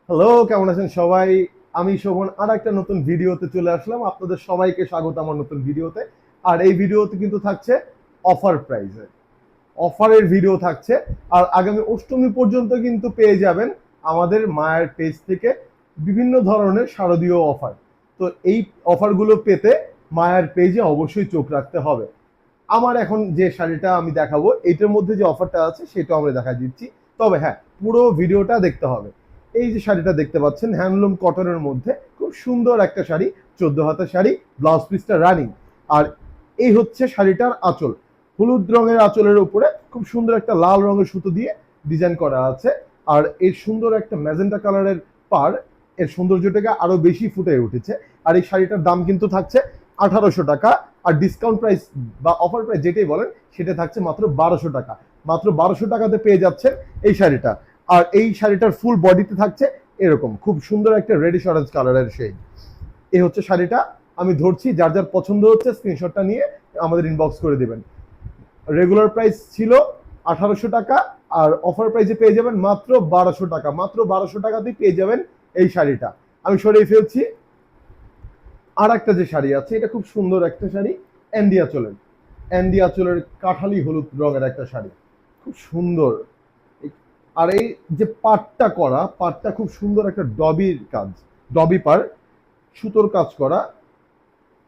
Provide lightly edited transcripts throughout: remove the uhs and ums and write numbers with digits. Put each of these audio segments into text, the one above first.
Hello, কেমন আছেন সবাই? আমি শোভন আর একটা নতুন ভিডিওতে চলে আসলাম। আপনাদের সবাইকে স্বাগত আমার নতুন ভিডিওতে। আর এই ভিডিওতে কিন্তু থাকছে অফার প্রাইসে, অফারের ভিডিও থাকছে। আর আগামী অষ্টমী পর্যন্ত কিন্তু পেয়ে যাবেন আমাদের মায়ের পেজ থেকে বিভিন্ন ধরনের শারদীয় অফার। তো এই অফারগুলো পেতে মায়ের পেজে অবশ্যই চোখ রাখতে হবে। আমার এখন যে শাড়িটা আমি দেখাবো এটার মধ্যে যে অফারটা আছে সেটা আমরা দেখা দিচ্ছি। তবে হ্যাঁ, পুরো ভিডিওটা দেখতে হবে। এই যে শাড়িটা দেখতে পাচ্ছেন হ্যান্ডলুম কটনের মধ্যে খুব সুন্দর একটা শাড়ি, 14 হাতের শাড়ি, ব্লাউজ পিসটা রানিং। আর এই হচ্ছে শাড়িটার আঁচল, হলুদ রঙের আঁচলের উপরে খুব সুন্দর একটা লাল রঙের সুতো দিয়ে ডিজাইন করা আছে। আর এর সুন্দর একটা ম্যাজেন্টা কালারের পার এর সৌন্দর্যটাকে আরো বেশি ফুটে উঠেছে। আর এই শাড়িটার দাম কিন্তু থাকছে 1800 টাকা। আর ডিসকাউন্ট প্রাইস বা অফার প্রাইস যেটাই বলেন সেটা থাকছে মাত্র 1200 টাকা। মাত্র 1200 টাকাতে পেয়ে যাচ্ছেন এই শাড়িটা। আর এই শাড়িটার ফুল বডিতে থাকছে এরকম খুব সুন্দর একটা রেডিশ অরেঞ্জ কালারের শেড। এই হচ্ছে শাড়িটা, আমি ধরছি, যার যার পছন্দ হচ্ছে স্ক্রিনশটটা নিয়ে আমাদের ইনবক্স করে দিবেন। রেগুলার প্রাইস ছিল 1800 টাকা, আর অফার প্রাইসে পেয়ে যাবেন মাত্র 1200 টাকা। মাত্র 1200 টাকাতেই পেয়ে যাবেন এই শাড়িটা। আমি সরিয়ে ফেলছি। আর একটা যে শাড়ি আছে এটা খুব সুন্দর একটা শাড়ি, অ্যান্ডিয়া চলের কাঠালি হলুদ রঙের একটা শাড়ি, খুব সুন্দর। আর এই যে পাটটা করা, পাটটা খুব সুন্দর একটা ডবির কাজ, ডবি পার, সুতোর কাজ করা,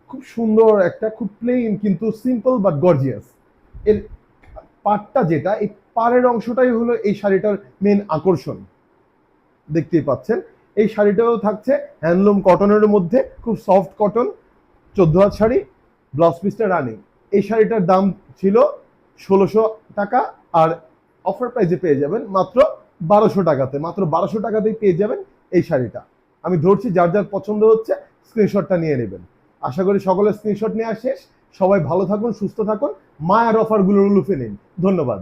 খুব সুন্দর একটা, খুব প্লেন কিন্তু সিম্পল বাট গর্জিয়াস। এর পাটটা যেটা, এই পাড়ের অংশটাই হলো এই শাড়িটার মেন আকর্ষণ। দেখতেই পাচ্ছেন এই শাড়িটাও থাকছে হ্যান্ডলুম কটনের মধ্যে, খুব সফট কটন, 14 হাত শাড়ি, ব্লাউজ পিসটা রানিং। এই শাড়িটার দাম ছিল 1600 টাকা। আর অফার প্রাইসে পেয়ে যাবেন মাত্র 1200 টাকাতে। মাত্র 1200 টাকাতেই পেয়ে যাবেন এই শাড়িটা। আমি ধরছি, যার যার পছন্দ হচ্ছে স্ক্রিনশটটা নিয়ে নেবেন। আশা করি সকলের স্ক্রিনশট নেওয়া শেষ। সবাই ভালো থাকুন, সুস্থ থাকুন, মায়ের অফারগুলোর লুফে নিন। ধন্যবাদ।